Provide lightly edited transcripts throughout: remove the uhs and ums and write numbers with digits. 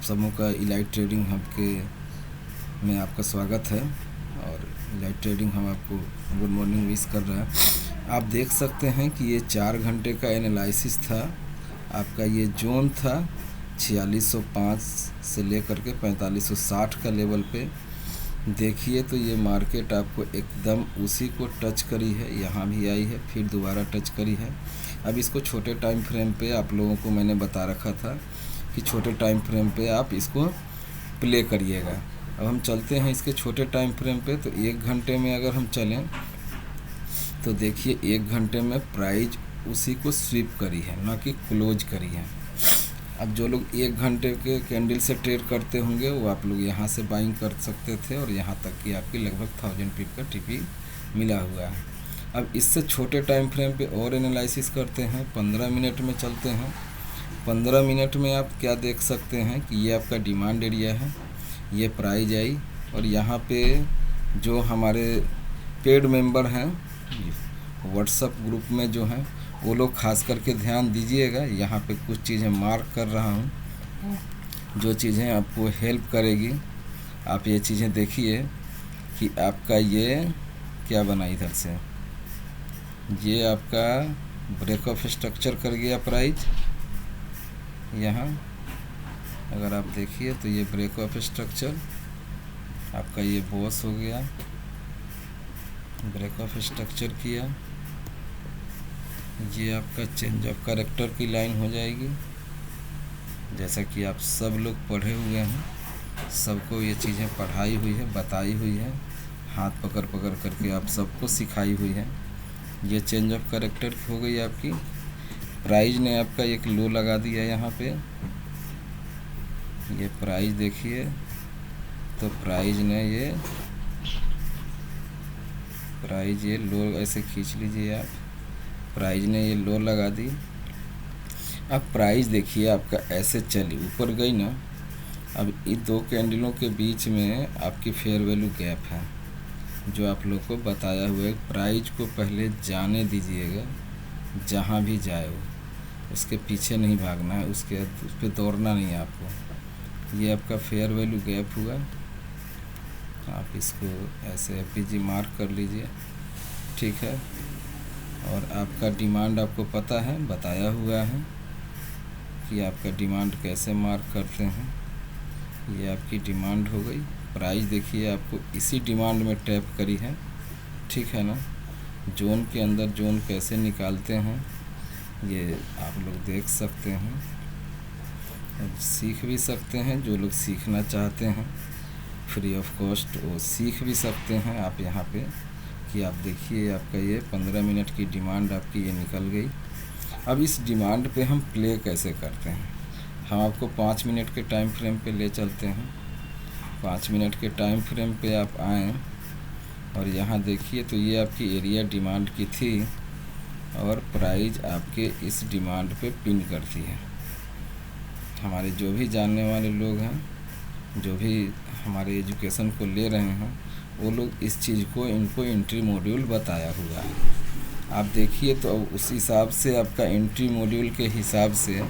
सबों का elite trading hub के में आपका स्वागत है। और इलाइट ट्रेडिंग हम आपको गुड मॉर्निंग विश कर रहा है। आप देख सकते हैं कि ये 4 घंटे का एनालिसिस था। आपका ये जोन था 4605 से लेकर के 4560 का लेवल पे। देखिए तो ये मार्केट आपको एकदम उसी को टच करी है, यहाँ भी आई है, फिर दोबारा टच करी है। अब इसको छोटे टाइम फ्रेम पे आप लोगों को मैंने बता रखा था कि छोटे टाइम फ्रेम पे आप इसको प्ले करिएगा। अब हम चलते हैं इसके छोटे टाइम फ्रेम पे। तो 1 घंटे में अगर हम चलें तो देखिए 1 घंटे में प्राइस उसी को स्वीप करी है, ना कि क्लोज करी है। अब जो लोग 1 घंटे के कैंडल से ट्रेड करते होंगे वो आप लोग यहाँ से बाइंग कर सकते थे और यहाँ तक कि आपकी लगभग 1000 पिप का टीपी मिला हुआ है। अब इससे छोटे टाइम फ्रेम पे और एनालिसिस करते हैं। 15 मिनट में चलते हैं। 15 मिनट में आप क्या देख सकते हैं कि ये आपका डिमांड एरिया है, ये प्राइस आई और यहाँ पे जो हमारे पेड मेंबर हैं व्हाट्सएप ग्रुप में जो हैं वो लोग खास करके ध्यान दीजिएगा। यहाँ पे कुछ चीज़ें मार्क कर रहा हूँ, जो चीज़ें आपको हेल्प करेगी। आप ये चीज़ें देखिए कि आपका ये क्या बना इधर से, ये आपका ब्रेक ऑफ स्ट्रक्चर कर गया प्राइस। यहाँ अगर आप देखिए तो ये ब्रेक ऑफ स्ट्रक्चर आपका ये बॉस हो गया, ब्रेक ऑफ स्ट्रक्चर किया। ये आपका चेंज ऑफ कैरेक्टर की लाइन हो जाएगी। जैसा कि आप सब लोग पढ़े हुए हैं, सबको ये चीज़ें पढ़ाई हुई है, बताई हुई है, हाथ पकड़ पकड़ करके आप सबको सिखाई हुई है। ये चेंज ऑफ कैरेक्टर हो गई आपकी। प्राइस ने आपका एक लो लगा दिया यहाँ पे। ये प्राइस देखिए तो प्राइस ने ये लो ऐसे खींच लीजिए आप। प्राइस ने ये लो लगा दी। अब प्राइस देखिए आपका ऐसे चली ऊपर गई ना। अब इन 2 कैंडलों के बीच में आपकी फेयर वैल्यू गैप है, जो आप लोग को बताया हुआ है। प्राइस को पहले जाने दीजिएगा, जहाँ भी जाए वो उसके पीछे नहीं भागना है, उस पर दौड़ना नहीं है आपको। ये आपका फेयर वैल्यू गैप हुआ। आप इसको ऐसे एफपीजी मार्क कर लीजिए, ठीक है। और आपका डिमांड आपको पता है, बताया हुआ है कि आपका डिमांड कैसे मार्क करते हैं। ये आपकी डिमांड हो गई। प्राइस देखिए आपको इसी डिमांड में टैप करी है, ठीक है ना। जोन के अंदर जोन कैसे निकालते हैं ये आप लोग देख सकते हैं, सीख भी सकते हैं। जो लोग सीखना चाहते हैं फ्री ऑफ कॉस्ट वो सीख भी सकते हैं आप यहाँ पे। कि आप देखिए आपका ये 15 मिनट की डिमांड आपकी ये निकल गई। अब इस डिमांड पे हम प्ले कैसे करते हैं, हम आपको 5 मिनट के टाइम फ्रेम पे ले चलते हैं। 5 मिनट के टाइम फ्रेम पे आप आएँ और यहाँ देखिए तो ये आपकी एरिया डिमांड की थी और प्राइस आपके इस डिमांड पे पिन करती है। हमारे जो भी जानने वाले लोग हैं, जो भी हमारे एजुकेशन को ले रहे हैं, वो लोग इस चीज़ को इनको एंट्री मॉड्यूल बताया हुआ है। आप देखिए तो उस हिसाब से आपका एंट्री मॉड्यूल के हिसाब से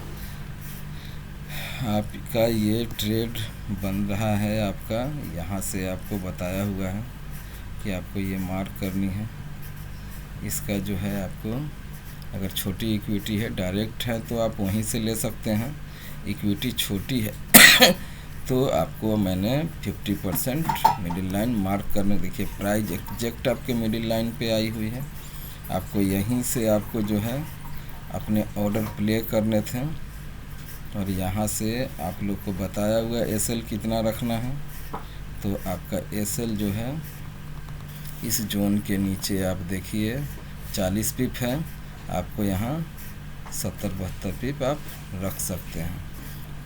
आपका ये ट्रेड बन रहा है। आपका यहाँ से आपको बताया हुआ है कि आपको ये मार्क करनी है। इसका जो है आपको अगर छोटी इक्विटी है, डायरेक्ट है, तो आप वहीं से ले सकते हैं। इक्विटी छोटी है तो आपको मैंने 50% मिडिल लाइन मार्क करने, देखिए प्राइस एग्जैक्ट आपके मिडिल लाइन पे आई हुई है। आपको यहीं से आपको जो है अपने ऑर्डर प्ले करने थे और यहाँ से आप लोग को बताया हुआ एसएल कितना रखना है। तो आपका एसएल जो है इस जोन के नीचे आप देखिए 40 पिप है, आपको यहाँ 70-72 पिप आप रख सकते हैं।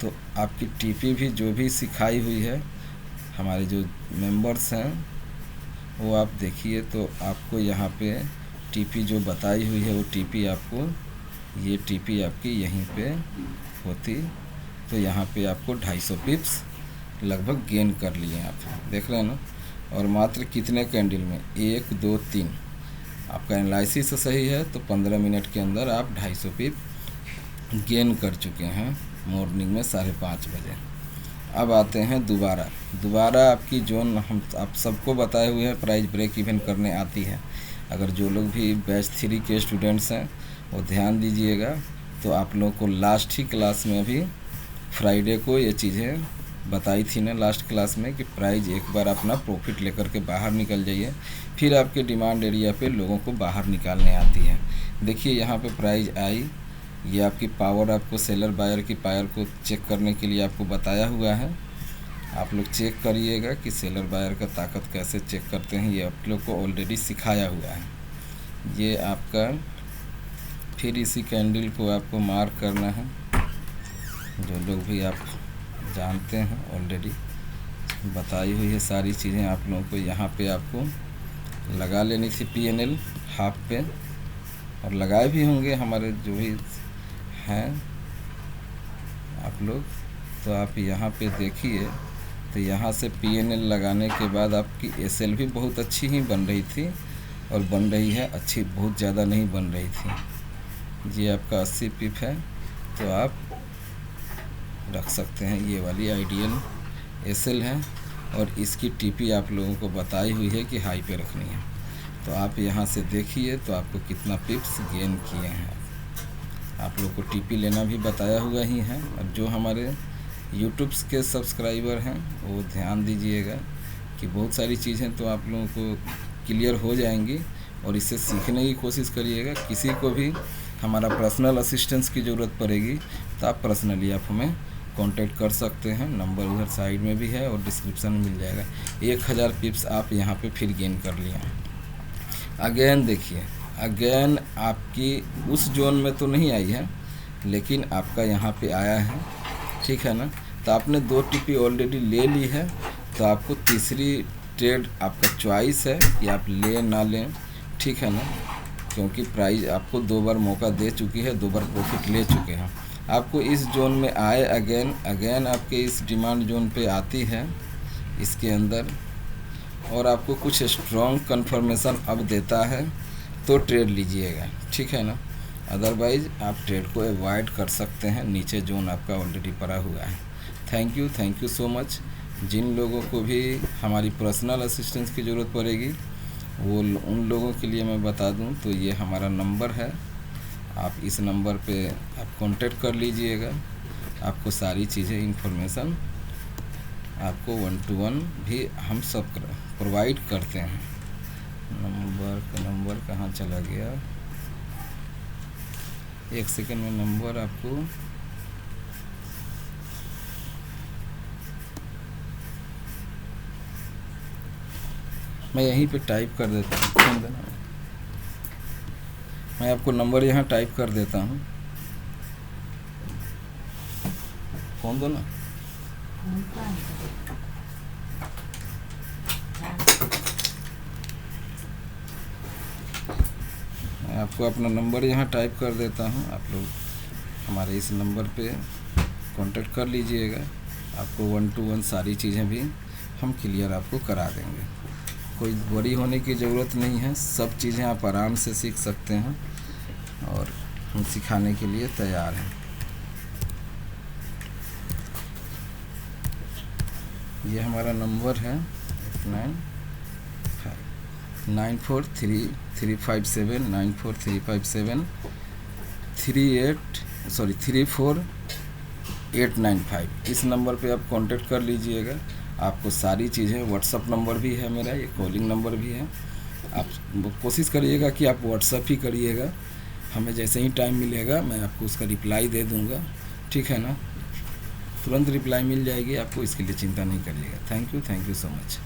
तो आपकी टीपी भी जो भी सिखाई हुई है, हमारे जो मेंबर्स हैं वो आप देखिए तो आपको यहाँ पे टीपी जो बताई हुई है वो टीपी आपको, ये टीपी आपकी यहीं पे होती। तो यहाँ पे आपको 250 पिप्स लगभग गेन कर लिए आप, देख रहे हैं ना। और मात्र कितने कैंडल में, 1 2 3। आपका एनालिसिस सही है तो 15 मिनट के अंदर आप 250 पिप गेन कर चुके हैं मॉर्निंग में 5:30 बजे। अब आते हैं दोबारा आपकी जोन हम आप सबको बताए हुए हैं प्राइस ब्रेक इवन करने आती है। अगर जो लोग भी बैच 3 के स्टूडेंट्स हैं वो ध्यान दीजिएगा, तो आप लोगों को लास्ट ही क्लास में अभी फ्राइडे को ये चीज़ें बताई थी ना लास्ट क्लास में कि प्राइस एक बार अपना प्रॉफिट लेकर के बाहर निकल जाइए, फिर आपके डिमांड एरिया पे लोगों को बाहर निकालने आती है। देखिए यहाँ पे प्राइस आई, ये आपकी पावर आपको सेलर बायर की पावर को चेक करने के लिए आपको बताया हुआ है। आप लोग चेक करिएगा कि सेलर बायर का ताकत कैसे चेक करते हैं, ये आप लोग को ऑलरेडी सिखाया हुआ है। ये आपका फिर इसी कैंडल को आपको मार्क करना है, जो लोग भी आप जानते हैं ऑलरेडी बताई हुई है सारी चीज़ें आप लोगों को। यहाँ पे आपको लगा लेनी थी PNL हाफ पे, और लगाए भी होंगे हमारे जो भी हैं आप लोग। तो आप यहाँ पे देखिए, तो यहाँ से PNL लगाने के बाद आपकी SL भी बहुत अच्छी ही बन रही थी और बन रही है अच्छी, बहुत ज़्यादा नहीं बन रही थी। ये आपका 80 पिप है, तो आप रख सकते हैं। ये वाली आइडियल SL है और इसकी TP आप लोगों को बताई हुई है कि हाई पे रखनी है। तो आप यहाँ से देखिए तो आपको कितना पिप्स गेन किए हैं। आप लोग को TP लेना भी बताया हुआ ही है। और जो हमारे यूट्यूब के सब्सक्राइबर हैं वो ध्यान दीजिएगा कि बहुत सारी चीज़ें तो आप लोगों को क्लियर हो जाएंगी, और इससे सीखने की कोशिश करिएगा। किसी को भी हमारा पर्सनल असिस्टेंस की ज़रूरत पड़ेगी तो आप पर्सनली आप हमें कांटेक्ट कर सकते हैं। नंबर उधर साइड में भी है और डिस्क्रिप्शन में मिल जाएगा। 1000 पिप्स आप यहाँ पे फिर गेन कर लिया। अगेन देखिए, अगेन आपकी उस जोन में तो नहीं आई है, लेकिन आपका यहाँ पे आया है, ठीक है ना। तो आपने 2 TP ऑलरेडी ले ली है, तो आपको तीसरी ट्रेड आपका चॉइस है कि आप लें ना लें, ठीक है ना। क्योंकि प्राइस आपको 2 बार मौका दे चुकी है, 2 बार प्रॉफिट ले चुके हैं। आपको इस जोन में आए अगेन आपके इस डिमांड जोन पे आती है इसके अंदर, और आपको कुछ स्ट्रॉन्ग कंफर्मेशन अब देता है तो ट्रेड लीजिएगा, ठीक है ना। अदरवाइज़ आप ट्रेड को अवॉइड कर सकते हैं। नीचे जोन आपका ऑलरेडी पड़ा हुआ है। Thank you so much. जिन लोगों को भी हमारी पर्सनल असिस्टेंस की ज़रूरत पड़ेगी वो उन लोगों के लिए मैं बता दूं तो ये हमारा नंबर है, आप इस नंबर पे आप कांटेक्ट कर लीजिएगा। आपको सारी चीज़ें इन्फॉर्मेशन आपको 1 to 1 भी हम सब प्रोवाइड करते हैं। नंबर कहाँ चला गया, 1 सेकंड में नंबर आपको मैं यहीं पे टाइप कर देता हूँ। मैं आपको नंबर यहाँ टाइप कर देता हूँ। फोन दो ना। मैं आपको अपना नंबर यहाँ टाइप कर देता हूँ। आप लोग हमारे इस नंबर पे कांटेक्ट कर लीजिएगा। आपको 1 to 1 सारी चीज़ें भी हम क्लियर आपको करा देंगे। कोई बड़ी होने की ज़रूरत नहीं है, सब चीज़ें आप आराम से सीख सकते हैं और हम सिखाने के लिए तैयार हैं। ये हमारा नंबर है 34895 इस नंबर पे आप कांटेक्ट कर लीजिएगा। आपको सारी चीज़ें, व्हाट्सअप नंबर भी है मेरा, ये कॉलिंग नंबर भी है। आप कोशिश करिएगा कि आप व्हाट्सअप ही करिएगा। हमें जैसे ही टाइम मिलेगा मैं आपको उसका रिप्लाई दे दूँगा, ठीक है ना। तुरंत रिप्लाई मिल जाएगी आपको, इसके लिए चिंता नहीं करिएगा। Thank you so much.